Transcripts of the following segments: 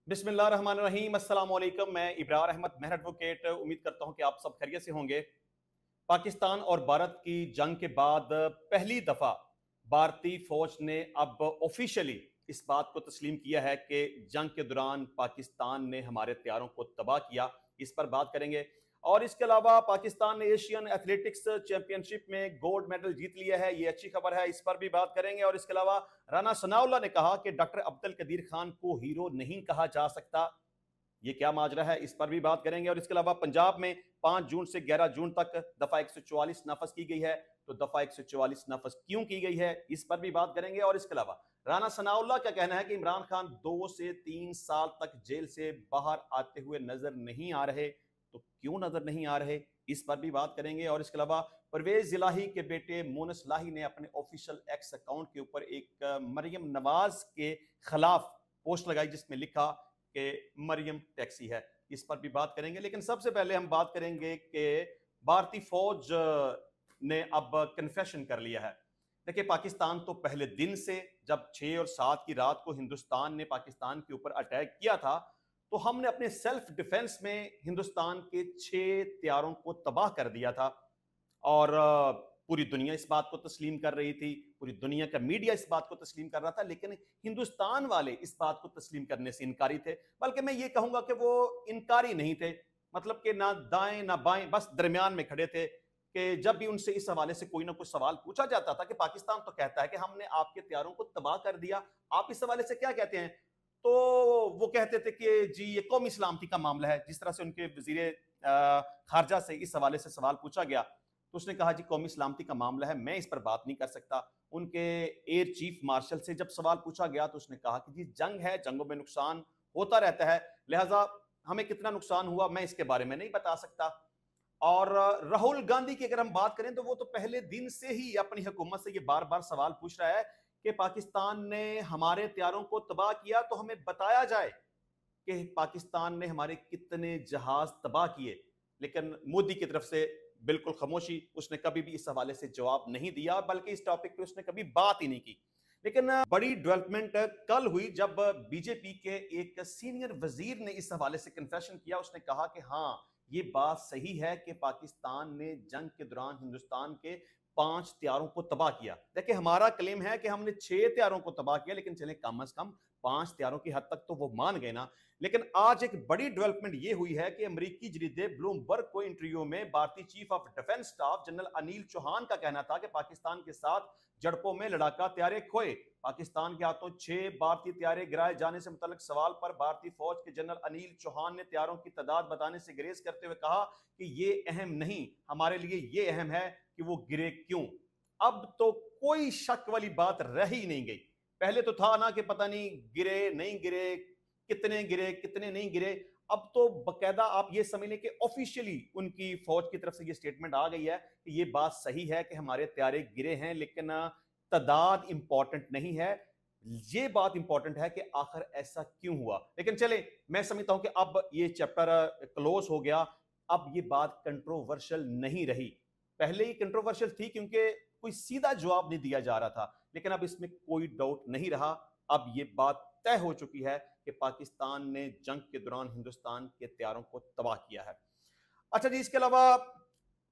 बिस्मिल्लाहिर्रहमानिर्रहीम। अस्सलाम वालेकुम। मैं इब्रार अहमद मेहर एडवोकेट उम्मीद करता हूं कि आप सब खैरियत से होंगे। पाकिस्तान और भारत की जंग के बाद पहली दफा भारतीय फौज ने अब ऑफिशियली इस बात को तस्लीम किया है कि जंग के दौरान पाकिस्तान ने हमारे हथियारों को तबाह किया। इस पर बात करेंगे। और इसके अलावा पाकिस्तान ने एशियन एथलेटिक्स चैंपियनशिप में गोल्ड मेडल जीत लिया है, ये अच्छी खबर है, इस पर भी बात करेंगे। और इसके अलावा राना सनाउल्लाह ने कहा कि डॉक्टर अब्दुल कदीर खान को हीरो नहीं कहा जा सकता, ये क्या माजरा है, इस पर भी बात करेंगे। और इसके अलावा पंजाब में 5 जून से 11 जून तक दफा 144 नाफज की गई है, तो दफा 144 नाफज क्यों की गई है, इस पर भी बात करेंगे। और इसके अलावा राना सनाउल्लाह का कहना है कि इमरान खान 2 से 3 साल तक जेल से बाहर आते हुए नजर नहीं आ रहे, तो क्यों नजर नहीं आ रहे, इस पर भी बात करेंगे। और इसके अलावा परवेज इलाही के बेटे मोनस लाही ने अपने ऑफिशियल एक्स अकाउंट के ऊपर एक मरियम नवाज के खिलाफ पोस्ट लगाई जिसमें लिखा कि मरियम टैक्सी है, इस पर भी बात करेंगे। लेकिन सबसे पहले हम बात करेंगे कि भारतीय फौज ने अब कन्फेशन कर लिया है। देखिए, पाकिस्तान तो पहले दिन से जब 6 और 7 की रात को हिंदुस्तान ने पाकिस्तान के ऊपर अटैक किया था, तो हमने अपने सेल्फ डिफेंस में हिंदुस्तान के 6 हथियारों को तबाह कर दिया था। और पूरी दुनिया इस बात को तस्लीम कर रही थी, पूरी दुनिया का मीडिया इस बात को तस्लीम कर रहा था, लेकिन हिंदुस्तान वाले इस बात को तस्लीम करने से इनकारी थे। बल्कि मैं ये कहूंगा कि वो इनकारी नहीं थे, मतलब कि ना दाएं ना बाएं, बस दरमियान में खड़े थे। कि जब भी उनसे इस हवाले से कोई ना कोई सवाल पूछा जाता था कि पाकिस्तान तो कहता है कि हमने आपके हथियारों को तबाह कर दिया, आप इस हवाले से क्या कहते हैं, तो वो कहते थे कि जी ये कौमी सलामती का मामला है। जिस तरह से उनके वजीर खारजा से इस हवाले से सवाल पूछा गया, तो उसने कहा जी कौमी सलामती का मामला है, मैं इस पर बात नहीं कर सकता। उनके एयर चीफ मार्शल से जब सवाल पूछा गया, तो उसने कहा कि जी जंग है, जंगों में नुकसान होता रहता है, लिहाजा हमें कितना नुकसान हुआ मैं इसके बारे में नहीं बता सकता। और राहुल गांधी की अगर हम बात करें, तो वो तो पहले दिन से ही अपनी हुकूमत से ये बार बार सवाल पूछ रहा है कि पाकिस्तान ने हमारे हथियारों को तबाह किया, तो हमें बताया जाए कि पाकिस्तान ने हमारे कितने जहाज तबाह किए। लेकिन मोदी की तरफ से बिल्कुल खामोशी, उसने कभी भी इस हवाले से जवाब नहीं दिया, बल्कि इस टॉपिक पे उसने कभी बात ही नहीं की। लेकिन बड़ी डेवलपमेंट कल हुई जब बीजेपी के एक सीनियर वजीर ने इस हवाले से कन्फेशन किया। उसने कहा कि हाँ, ये बात सही है कि पाकिस्तान ने जंग के दौरान हिंदुस्तान के 5 हथियारों को तबाह किया। देखिए, हमारा क्लेम है कि हमने 6 हथियारों को तबाह किया, लेकिन चले कम से कम 5 हथियारों की हद तक तो वो मान गए ना। लेकिन आज एक बड़ी डेवलपमेंट ये हुई है कि अमेरिकी जरीदे ब्लूमबर्ग को इंटरव्यू में भारतीय chief of defence staff general Anil Chauhan का कहना था कि पाकिस्तान के साथ झड़पों में लड़ाका हथियारे खोए। पाकिस्तान के हाथों 6 भारतीय हथियारे गिराए जाने से मुतल्लिक सवाल पर भारतीय फौज के जनरल अनिल चौहान ने हथियारों की तादाद बताने से गुरेज करते हुए कहा कि ये अहम नहीं, हमारे लिए ये अहम है कि वो गिरे क्यों। अब तो कोई शक वाली बात रह ही नहीं गई। पहले तो था ना कि पता नहीं गिरे नहीं गिरे, कितने नहीं गिरे। अब तो बकायदा आप ये समझ लें कि ऑफिशियली उनकी फौज की तरफ से ये स्टेटमेंट आ गई है कि ये बात सही है कि हमारे हथियारे गिरे हैं, लेकिन तादाद इंपॉर्टेंट नहीं है, ये बात इंपॉर्टेंट है कि आखिर ऐसा क्यों हुआ। लेकिन चले, मैं समझता हूं कि अब ये चैप्टर क्लोज हो गया, अब ये बात कंट्रोवर्शियल नहीं रही। पहले ही कंट्रोवर्शियल थी क्योंकि कोई सीधा जवाब नहीं दिया जा रहा था, लेकिन अब इसमें कोई डाउट नहीं रहा। अब ये बात तय हो चुकी है कि पाकिस्तान ने जंग के दौरान हिंदुस्तान के हथियारों को तबाह किया है। अच्छा जी, इसके अलावा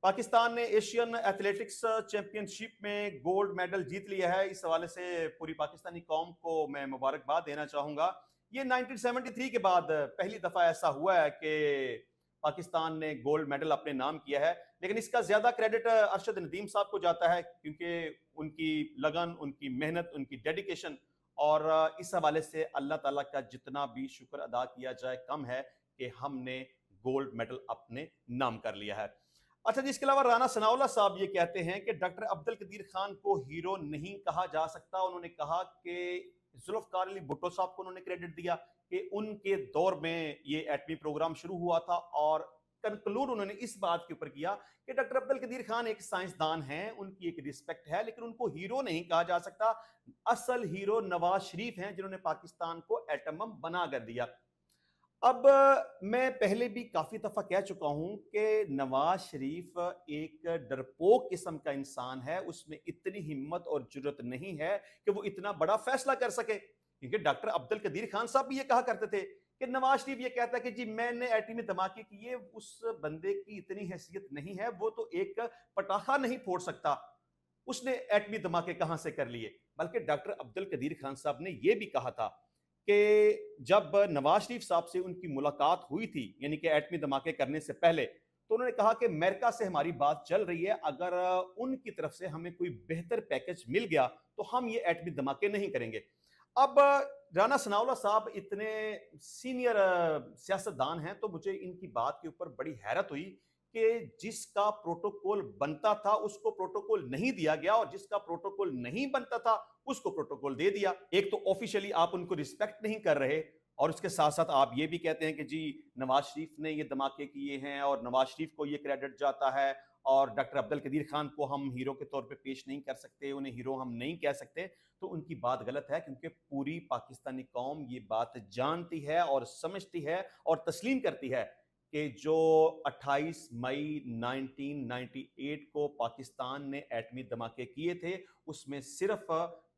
पाकिस्तान ने एशियन एथलेटिक्स चैंपियनशिप में गोल्ड मेडल जीत लिया है। इस हवाले से पूरी पाकिस्तानी कौम को मैं मुबारकबाद देना चाहूंगा। ये 1973 के बाद पहली दफा ऐसा हुआ है कि पाकिस्तान ने गोल्ड मेडल अपने नाम किया है। लेकिन इसका ज्यादा क्रेडिट अरशद नदीम साहब को जाता है, क्योंकि उनकी लगन, उनकी मेहनत, उनकी डेडिकेशन, और इस हवाले से अल्लाह ताला का जितना भी शुक्र अदा किया जाए कम है कि हमने गोल्ड मेडल अपने नाम कर लिया है। अच्छा जी, इसके अलावा राना सनाउल्लाह साहब ये कहते हैं कि डॉक्टर अब्दुल कदीर खान को हीरो नहीं कहा जा सकता। उन्होंने कहा कि जुल्फकार अली भुट्टो साहब को उन्होंने क्रेडिट दिया कि उनके दौर में ये एटमी प्रोग्राम शुरू हुआ था, और कंक्लूड उन्होंने इस बात के ऊपर किया कि डॉक्टर अब्दुल कदीर खान एक साइंसदान हैं, उनकी एक रिस्पेक्ट है, लेकिन उनको हीरो नहीं कहा जा सकता। असल हीरो नवाज शरीफ हैं, जिन्होंने पाकिस्तान को एटम बम बना कर दिया। अब मैं पहले भी काफी दफा कह चुका हूं कि नवाज शरीफ एक डरपोक किस्म का इंसान है, उसमें इतनी हिम्मत और जुर्रत नहीं है कि वो इतना बड़ा फैसला कर सके। क्योंकि डॉक्टर अब्दुल कदीर खान साहब भी ये कहा करते थे کہ نواز شریف یہ کہتا ہے کہ جی میں نے ایٹمی دھماکے کیے، اس بندے کی اتنی حیثیت نہیں ہے، وہ تو ایک پٹاخہ نہیں پھوڑ سکتا، اس نے ایٹمی دھماکے کہاں سے کر لیے؟ بلکہ ڈاکٹر عبد القدیر خان صاحب نے یہ بھی کہا تھا کہ جب نواز شریف صاحب سے ان کی ملاقات ہوئی تھی، یعنی کہ ایٹمی دھماکے کرنے سے پہلے، تو انہوں نے کہا کہ امریکہ سے ہماری بات چل رہی ہے، اگر ان کی طرف سے ہمیں کوئی بہتر پیکج مل گیا تو ہم یہ ایٹمی دھماکے نہیں کریں گے۔ اب رانا ثناءاللہ صاحب اتنے سینئر سیاستدان ہیں، تو مجھے ان کی بات کے اوپر بڑی حیرت ہوئی کہ جس کا پروٹوکول بنتا تھا اس کو پروٹوکول نہیں دیا گیا، اور جس کا پروٹوکول نہیں بنتا تھا اس کو پروٹوکول دے دیا۔ ایک تو آفیشلی آپ ان کو رسپیکٹ نہیں کر رہے، اور اس کے ساتھ ساتھ آپ یہ بھی کہتے ہیں کہ جی نواز شریف نے یہ دھماکے کیے ہیں اور نواز شریف کو یہ کریڈٹ جاتا ہے، اور ڈاکٹر عبد القدیر خان کو ہم ہیرو کے طور پہ پیش نہیں کر سکتے، انہیں ہیرو ہم نہیں کہہ سکتے۔ تو ان کی بات غلط ہے، کیونکہ پوری پاکستانی قوم یہ بات جانتی ہے اور سمجھتی ہے اور تسلیم کرتی ہے کہ جو 28 مئی 1998 کو پاکستان نے ایٹمی دھماکے کیے تھے، اس میں صرف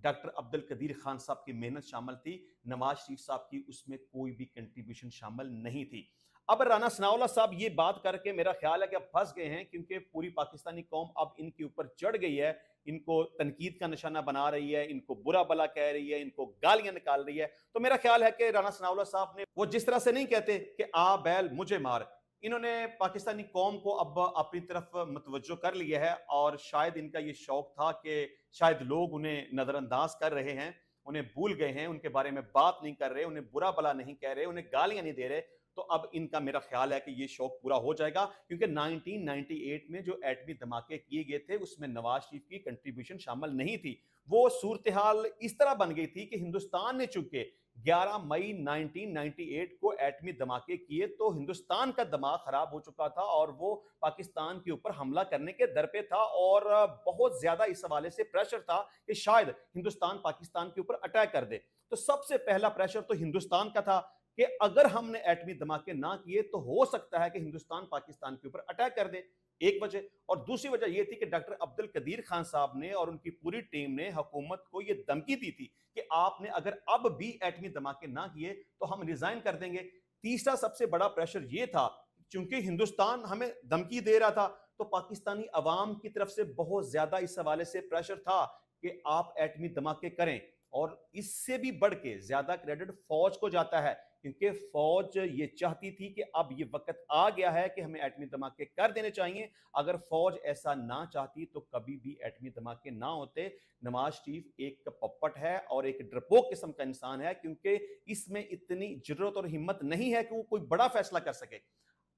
ڈاکٹر عبد القدیر خان صاحب کی محنت شامل تھی، نواز شریف صاحب کی اس میں کوئی بھی کنٹریبیوشن شامل نہیں تھی۔ اب رانا ثناءاللہ صاحب یہ بات کر کے میرا خیال ہے کہ اب پھنس گئے ہیں، کیونکہ پوری پاکستانی قوم اب ان کے اوپر چڑھ گئی ہے، ان کو تنقید کا نشانہ بنا رہی ہے، ان کو برا بلا کہہ رہی ہے، ان کو گالیاں نکال رہی ہے۔ تو میرا خیال ہے کہ رانا ثناءاللہ صاحب نے وہ جس طرح سے نہیں کہتے کہ آ بیل مجھے مار، انہوں نے پاکستانی قوم کو اب اپنی طرف متوجہ کر لیا ہے، اور شاید ان کا یہ شوق تھا کہ شاید لوگ انہیں نظر انداز کر رہے ہیں، انہیں بھول گئے ہیں، ان کے بارے میں بات نہیں کر رہے، انہیں برا بلا نہیں کہہ رہے، انہیں گالیاں نہیں دے رہے، تو اب ان کا میرا خیال ہے کہ یہ شوق پورا ہو جائے گا، کیونکہ 1998 میں جو ایٹمی دھماکے کیے گئے تھے اس میں نواز شریف کی کنٹریبیوشن شامل نہیں تھی۔ وہ صورتحال اس طرح بن گئی تھی کہ ہندوستان نے چونکہ 11 مئی 1998 کو ایٹمی دھماکے کیے، تو ہندوستان کا دماغ خراب ہو چکا تھا اور وہ پاکستان کے اوپر حملہ کرنے کے در پہ تھا، اور بہت زیادہ اس حوالے سے پریشر تھا کہ شاید ہندوستان پاکستان کے اوپر اٹیک کر دے۔ تو سب سے پہلا پریشر تو ہندوستان کا تھا کہ اگر ہم نے ایٹمی دھماکے نہ کیے تو ہو سکتا ہے کہ ہندوستان پاکستان کے اوپر اٹیک کر دے، ایک وجہ۔ اور دوسری وجہ یہ تھی کہ ڈاکٹر عبد القدیر خان صاحب نے اور ان کی پوری ٹیم نے حکومت کو یہ دھمکی دی تھی کہ آپ نے اگر اب بھی ایٹمی دھماکے نہ کیے تو ہم ریزائن کر دیں گے۔ تیسرا سب سے بڑا پریشر یہ تھا، چونکہ ہندوستان ہمیں دھمکی دے رہا تھا تو پاکستانی عوام کی طرف سے بہت زیادہ اس حوالے سے پریشر تھا کہ آپ ایٹمی دھماکے کریں، اور اس سے بھی بڑھ کے زیادہ کریڈٹ فوج کو جاتا ہے، کیونکہ فوج یہ چاہتی تھی کہ اب یہ وقت آ گیا ہے کہ ہمیں ایٹمی دھماکے کر دینے چاہیے۔ اگر فوج ایسا نہ چاہتی تو کبھی بھی ایٹمی دھماکے نہ ہوتے۔ نواز شریف ایک پپٹ ہے اور ایک ڈرپوک قسم کا انسان ہے، کیونکہ اس میں اتنی جرت اور ہمت نہیں ہے کہ وہ کوئی بڑا فیصلہ کر سکے۔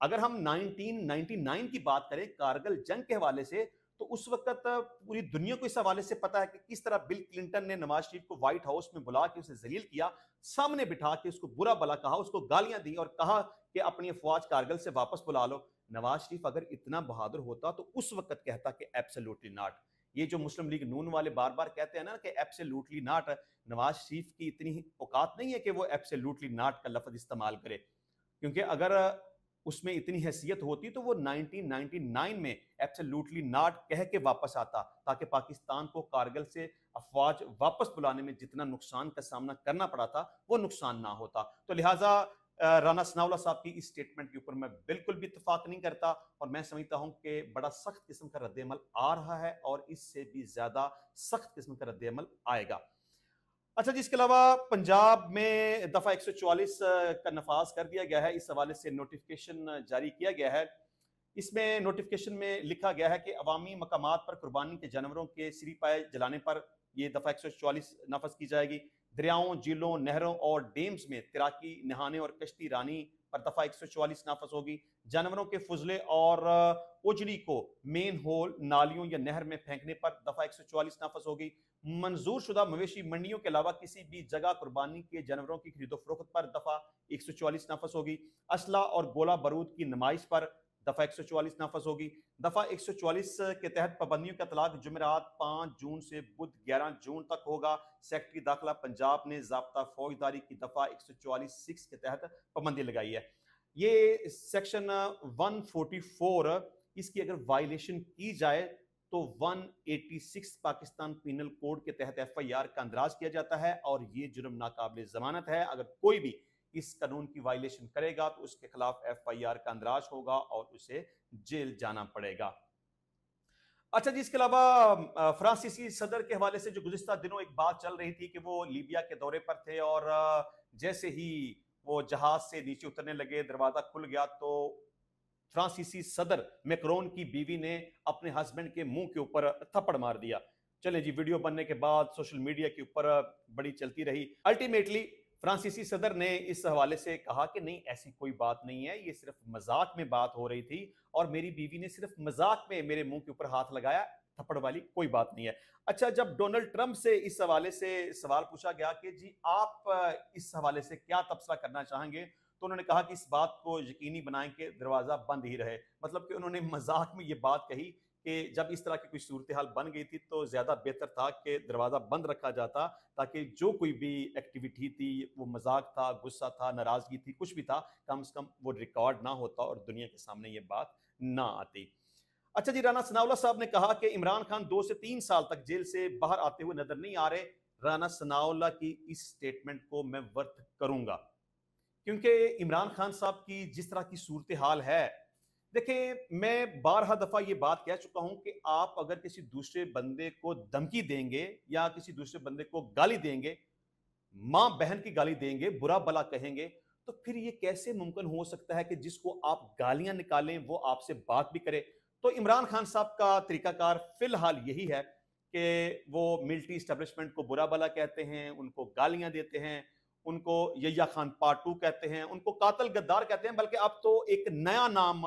اگر ہم 1999 کی بات کریں کارگل جنگ کے حوالے سے، تو اس وقت پوری دنیا کو اس حوالے سے پتا ہے کہ کس طرح بل کلنٹن نے نواز شریف کو وائٹ ہاؤس میں بلا کے اسے ذلیل کیا، سامنے بٹھا کے اس کو برا بلا کہا، اس کو گالیاں دی اور کہا کہ اپنی افواج کارگل سے واپس بلا لو۔ نواز شریف اگر اتنا بہادر ہوتا تو اس وقت کہتا کہ ایبسلیوٹلی ناٹ۔ یہ جو مسلم لیگ نون والے بار بار کہتے ہیں نا کہ ایبسلیوٹلی ناٹ، نواز شریف کی اتنی اوقات نہیں ہے کہ وہ ایبسلیوٹلی ناٹ کا لفظ استعمال کرے، کیونکہ اگر اس میں اتنی حیثیت ہوتی تو وہ 1999 میں ایبسلیوٹلی ناٹ کہہ کے واپس آتا، تاکہ پاکستان کو کارگل سے افواج واپس بلانے میں جتنا نقصان کا سامنا کرنا پڑا تھا وہ نقصان نہ ہوتا۔ تو لہٰذا رانا ثناءاللہ صاحب کی اس سٹیٹمنٹ کے اوپر میں بالکل بھی اتفاق نہیں کرتا، اور میں سمجھتا ہوں کہ بڑا سخت قسم کا رد عمل آ رہا ہے، اور اس سے بھی زیادہ سخت قسم کا رد عمل آئے گا۔ اچھا جی، اس کے علاوہ پنجاب میں دفعہ 144 کا نفاذ کر دیا گیا ہے، اس حوالے سے نوٹیفیکیشن جاری کیا گیا ہے۔ اس میں نوٹیفیکیشن میں لکھا گیا ہے کہ عوامی مقامات پر قربانی کے جانوروں کے سری پائے جلانے پر یہ دفعہ 144 نافذ کی جائے گی۔ دریاؤں، جھیلوں، نہروں اور ڈیمز میں تیراکی، نہانے اور کشتی رانی پر دفعہ 144 نافذ ہوگی۔ جانوروں کے فضلے اور اجڑی کو مین ہول، نالیوں یا نہر میں پھینکنے پر دفعہ 144 نافذ ہوگی۔ منظور شدہ مویشی منڈیوں کے علاوہ کسی بھی جگہ قربانی کے جانوروں کی خرید و فروخت پر دفعہ 144 نافذ ہوگی۔ اسلحہ اور گولہ بارود کی نمائش پر دفعہ 144 نافذ ہوگی۔ دفعہ 144 کے تحت پابندیوں کا اطلاق جمعرات 5 جون سے بدھ 11 جون تک ہوگا۔ سیکٹری داخلہ پنجاب نے ضابطہ فوجداری کی دفعہ 144(6) کے تحت پابندی لگائی ہے۔ یہ سیکشن 144، اس کی اگر وائلیشن کی جائے تو 186 پاکستان پینل کوڈ کے تحت FIR کا اندراج کیا جاتا ہے، اور یہ جرم ناقابل ضمانت ہے۔ اگر کوئی بھی इस कानून की वायलेशन करेगा तो उसके खिलाफ FIR का अंदराज होगा और उसे जेल जाना पड़ेगा। अच्छा जी, इसके अलावा फ्रांसीसी सदर के हवाले से जो गुज़िस्ता दिनों एक बात चल रही थी कि वो लीबिया के दौरे पर थे और जैसे ही वो जहाज से नीचे उतरने लगे, दरवाजा खुल गया तो फ्रांसीसी सदर मैक्रोन की बीवी ने अपने हस्बैंड के मुंह के ऊपर थप्पड़ मार दिया। चलें जी, वीडियो बनने के बाद सोशल मीडिया के ऊपर बड़ी चलती रही। अल्टीमेटली फ्रांसीसी सदर ने इस हवाले से कहा कि नहीं, ऐसी कोई बात नहीं है, ये सिर्फ मजाक में बात हो रही थी और मेरी बीवी ने सिर्फ मजाक में मेरे मुंह के ऊपर हाथ लगाया, थप्पड़ वाली कोई बात नहीं है। अच्छा, जब डोनाल्ड ट्रंप से इस हवाले से सवाल पूछा गया कि जी आप इस हवाले से क्या तबसरा करना चाहेंगे, तो उन्होंने कहा कि इस बात को यकीनी बनाएं कि दरवाजा बंद ही रहे। मतलब कि उन्होंने मजाक में ये बात कही कि जब इस तरह की कोई सूरत हाल बन गई थी तो ज्यादा बेहतर था कि दरवाजा बंद रखा जाता, ताकि जो कोई भी एक्टिविटी थी, वो मजाक था, गुस्सा था, नाराजगी थी, कुछ भी था, कम से कम वो रिकॉर्ड ना होता और दुनिया के सामने ये बात ना आती। अच्छा जी, राना सनाउल्लाह साहब ने कहा कि इमरान खान 2 से 3 साल तक जेल से बाहर आते हुए नजर नहीं आ रहे। राना सनाउल्लाह की इस स्टेटमेंट को मैं वर्थ करूंगा, क्योंकि इमरान खान साहब की जिस तरह की सूरत हाल है, देखिए मैं बारहा दफा ये बात कह चुका हूं कि आप अगर किसी दूसरे बंदे को धमकी देंगे या किसी दूसरे बंदे को गाली देंगे, मां बहन की गाली देंगे, बुरा भला कहेंगे, तो फिर ये कैसे मुमकिन हो सकता है कि जिसको आप गालियां निकालें वो आपसे बात भी करे। तो इमरान खान साहब का तरीकाकार फिलहाल यही है कि वो मिलिट्री स्टैब्लिशमेंट को बुरा भला कहते हैं, उनको गालियां देते हैं, उनको यैया खान पार्ट 2 कहते हैं, उनको कातल गद्दार कहते हैं, बल्कि अब तो एक नया नाम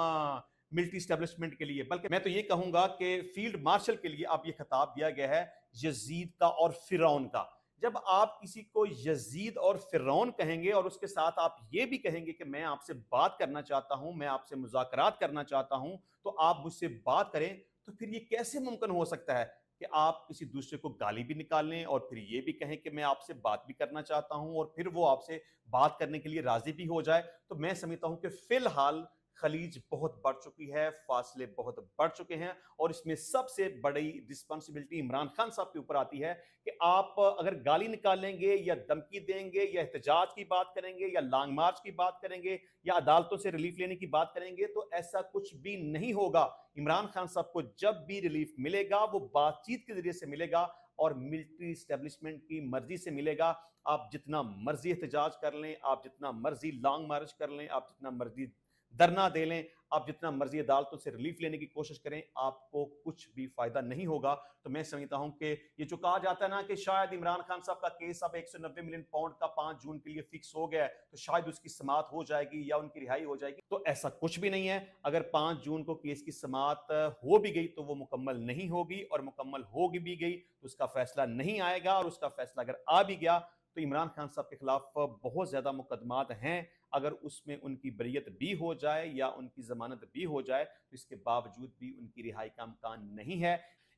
मिलिट्री स्टैब्लिशमेंट के लिए, बल्कि मैं तो ये कहूंगा कि फील्ड मार्शल के लिए अब ये खिताब दिया गया है, यजीद का और फिरौन का। जब आप किसी को यजीद और फिरौन कहेंगे और उसके साथ आप ये भी कहेंगे कि मैं आपसे बात करना चाहता हूं, मैं आपसे मुज़ाकरात करना चाहता हूं, तो आप मुझसे बात करें, तो फिर ये कैसे मुमकिन हो सकता है कि आप किसी दूसरे को गाली भी निकाल लें और फिर ये भी कहें कि मैं आपसे बात भी करना चाहता हूं और फिर वो आपसे बात करने के लिए राजी भी हो जाए। तो मैं समझता हूं कि फिलहाल खलीज बहुत बढ़ चुकी है, फासले बहुत बढ़ चुके हैं और इसमें सबसे बड़ी रिस्पॉन्सिबिलिटी इमरान खान साहब के ऊपर आती है कि आप अगर गाली निकालेंगे या धमकी देंगे या एहतजाज की बात करेंगे या लॉन्ग मार्च की बात करेंगे या अदालतों से रिलीफ लेने की बात करेंगे, तो ऐसा कुछ भी नहीं होगा। इमरान खान साहब को जब भी रिलीफ मिलेगा वो बातचीत के जरिए से मिलेगा और मिलिट्री स्टैब्लिशमेंट की मर्जी से मिलेगा। आप जितना मर्जी एहतजाज कर लें, आप जितना मर्जी लॉन्ग मार्च कर लें, आप जितना मर्जी धरना दे लें, आप जितना मर्जी अदालतों से रिलीफ लेने की कोशिश करें, आपको कुछ भी फायदा नहीं होगा। तो मैं समझता हूं कि ये जो कहा जाता है ना कि शायद इमरान खान साहब का केस अब 190 मिलियन पाउंड का 5 जून के लिए फिक्स हो गया है, तो शायद उसकी समाअत हो जाएगी या उनकी रिहाई हो जाएगी, तो ऐसा कुछ भी नहीं है। अगर 5 जून को केस की समाअत हो भी गई तो वो मुकम्मल नहीं होगी, और मुकम्मल होगी भी गई तो उसका फैसला नहीं आएगा, और उसका फैसला अगर आ भी गया तो इमरान खान साहब के खिलाफ बहुत ज्यादा मुकदमात हैं। अगर उसमें उनकी बरीयत भी हो जाए या उनकी जमानत भी हो जाए तो इसके बावजूद भी उनकी रिहाई का इम्कान नहीं है।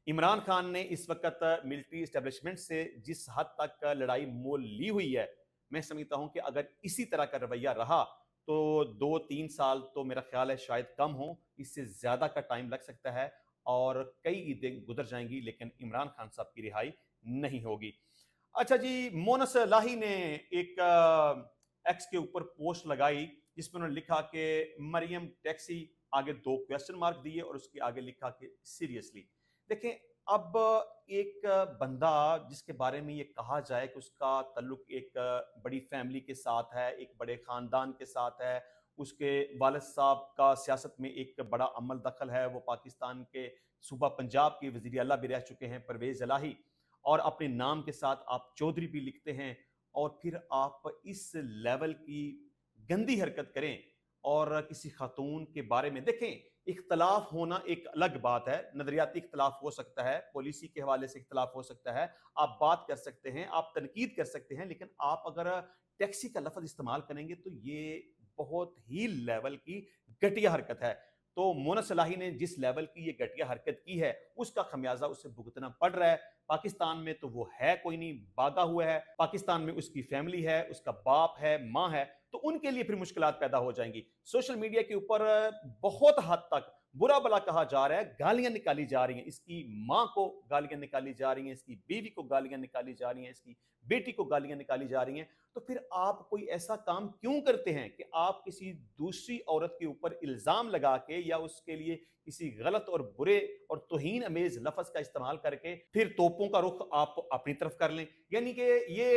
इमरान खान ने इस वक्त मिलिट्री एस्टेब्लिशमेंट से जिस हद तक लड़ाई मोल ली हुई है, मैं समझता हूं कि अगर इसी तरह का रवैया रहा तो 2-3 साल तो मेरा ख्याल है शायद कम हो, इससे ज्यादा का टाइम लग सकता है और कई ईदें गुजर जाएंगी, लेकिन इमरान खान साहब की रिहाई नहीं होगी। अच्छा जी, मोनस लाही ने एक एक्स के ऊपर पोस्ट लगाई जिसमें उन्होंने लिखा कि मरियम टैक्सी, आगे 2 क्वेश्चन मार्क दिए और उसके आगे लिखा कि सीरियसली। देखें, अब एक बंदा जिसके बारे में ये कहा जाए कि उसका ताल्लुक एक बड़ी फैमिली के साथ है, एक बड़े खानदान के साथ है, उसके वालिद साहब का सियासत में एक बड़ा अमल दखल है, वो पाकिस्तान के सूबा पंजाब के वजीर आला भी रह चुके हैं परवेज इलाही, और अपने नाम के साथ आप चौधरी भी लिखते हैं, और फिर आप इस लेवल की गंदी हरकत करें और किसी खातून के बारे में देखें। इख्तलाफ होना एक अलग बात है, नजरियाती इख्तलाफ हो सकता है, पॉलिसी के हवाले से इख्तलाफ हो सकता है, आप बात कर सकते हैं, आप तनकीद कर सकते हैं, लेकिन आप अगर टैक्सी का लफ्ज इस्तेमाल करेंगे तो ये बहुत ही लेवल की घटिया हरकत है। तो मोनस इलाही ने जिस लेवल की ये घटिया हरकत की है उसका खमियाजा उसे भुगतना पड़ रहा है। पाकिस्तान में तो वो है कोई नहीं, भागा हुआ है, पाकिस्तान में उसकी फैमिली है, उसका बाप है, माँ है, तो उनके लिए फिर मुश्किलात पैदा हो जाएंगी। सोशल मीडिया के ऊपर बहुत हद तक बुरा भला कहा जा रहा है, गालियां निकाली जा रही हैं, इसकी माँ को गालियां निकाली जा रही हैं, इसकी बीवी को गालियां निकाली जा रही हैं, इसकी बेटी को गालियां निकाली जा रही हैं। तो फिर आप कोई ऐसा काम क्यों करते हैं कि आप किसी दूसरी औरत के ऊपर इल्जाम लगा के या उसके लिए किसी गलत और बुरे और तौहीन अमेज लफ्ज का इस्तेमाल करके फिर तोपों का रुख आप अपनी तरफ कर लें। यानी कि ये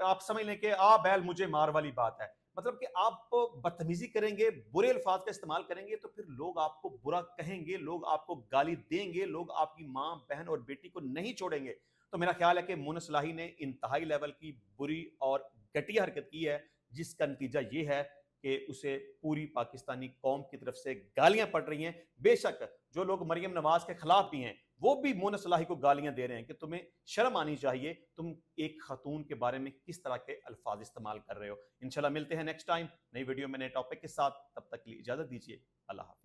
आप समझ लें कि आ बैल मुझे मार वाली बात है। मतलब कि आप बदतमीजी करेंगे, बुरे अल्फाज का इस्तेमाल करेंगे तो फिर लोग आपको बुरा कहेंगे, लोग आपको गाली देंगे, लोग आपकी माँ, बहन और बेटी को नहीं छोड़ेंगे। तो मेरा ख्याल है कि मोना सलाही ने इंतहाई लेवल की बुरी और घटिया हरकत की है, जिसका नतीजा ये है कि उसे पूरी पाकिस्तानी कौम की तरफ से गालियां पड़ रही हैं। बेशक जो लोग मरियम नवाज के खिलाफ भी हैं, वो भी मोना सलाही को गालियां दे रहे हैं कि तुम्हें शर्म आनी चाहिए, तुम एक खातून के बारे में किस तरह के अल्फाज इस्तेमाल कर रहे हो। इंशाल्लाह मिलते हैं नेक्स्ट टाइम नई वीडियो में नए टॉपिक के साथ, तब तक के लिए इजाजत दीजिए। अल्लाह हाफ़िज़।